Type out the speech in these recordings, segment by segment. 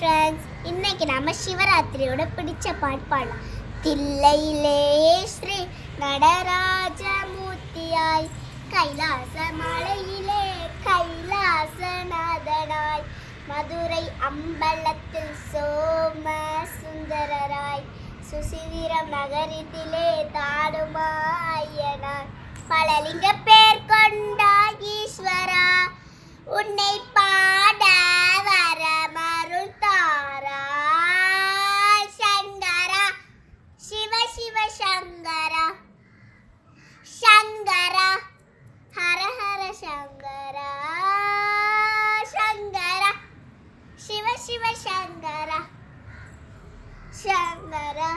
Friends, இன்னைக்கு நம்ம சிவராத்திரியோட பிடிச்ச பாட்டு பாடலாம். தில்லையிலே ஸ்ரீ நடராஜமூர்த்தியாய், கைலாச மலையிலே கைலாசநாதனாய், மதுரை அம்பலத்தில் சோம சுந்தரராய், சுசீந்திரம் நகரத்திலே தாடுமாயனாய், பலலிங்க பேர் கொண்ட ஈஸ்வரா, உன்னை பாட வரமருள் தாராய் சங்கரா, சிவ சிவ சங்கரா, சங்கரா ஹர ஹர சங்கரா, சங்கரா சிவ சிவ சங்கரா, சங்கரா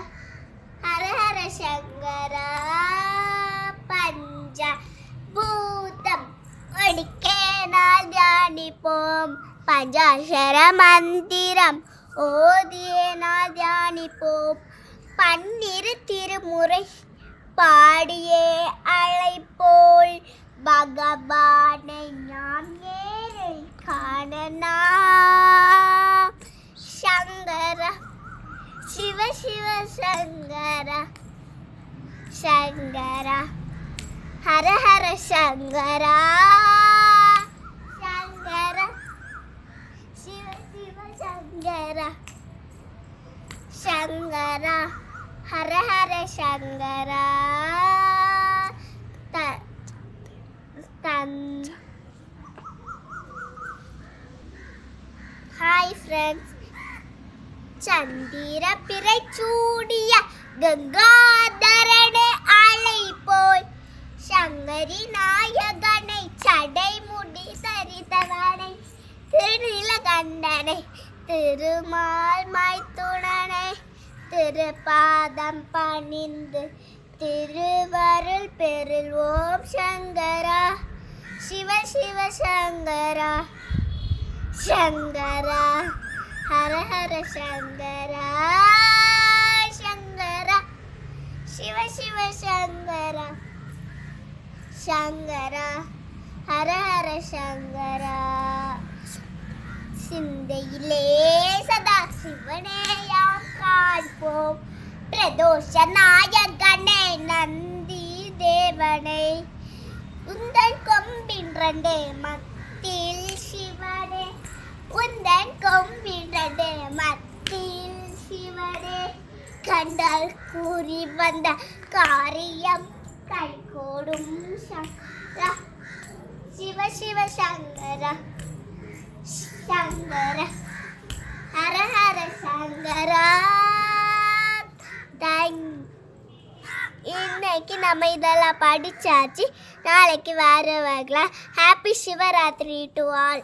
ஹர ஹர சங்கரா, பஞ்ச பூதம் ஒடிக்கே நாள் தியானிப்போம், பஞ்சாட்சர மந்திரம் ஓதியே நாள் தியானிப்போம், பன்னிரு திருமுறை பாடியே அழைப்போல், பகவானை நாம் ஏழை காணனா, சங்கரா சிவ சிவ சங்கரா, சங்கரா ஹர ஹர சங்கரா, சங்கரா சிவ சிவ சங்கரா, சங்கரா ஹர ஹர சங்கரா, ஹாய் ஃப்ரெண்ட்ஸ், சந்திர பிறை சூடிய கங்காதரனை அழைப்போய், சங்கரி நாயகனை சடை முடி சரித்தவனை, திருநீலகண்டனை திருமால் மைத்துணனை, திருப்பாதம் பணிந்து திருவருள் பெறுவோம், சங்கரா சிவ சிவ சங்கரா, சங்கரா ஹர ஹர சங்கரா, சங்கரா சிவ சிவ சங்கரா, சங்கரா ஹர ஹர சங்கரா, சிந்தையிலே சதா சிவனேயாம் காண்போம், பிரதோஷ நாயகனை நந்தி தேவனை, உந்தன் கொம்பின் ரெண்டே மத்தில் சிவனே, உந்தன் கொம்பின் ரெண்டே மத்தில் சிவனே, கண்டால் கூறி வந்த காரியம் கைகூடும், சங்கரா சிவ சிவ சங்கரா, சங்கரா ஹர ஹர சங்கரா. இன்னைக்கு நம்ம இதெல்லாம் படிச்சாச்சு, நாளைக்கு வேற வரலாம். Happy Shivaratri to all.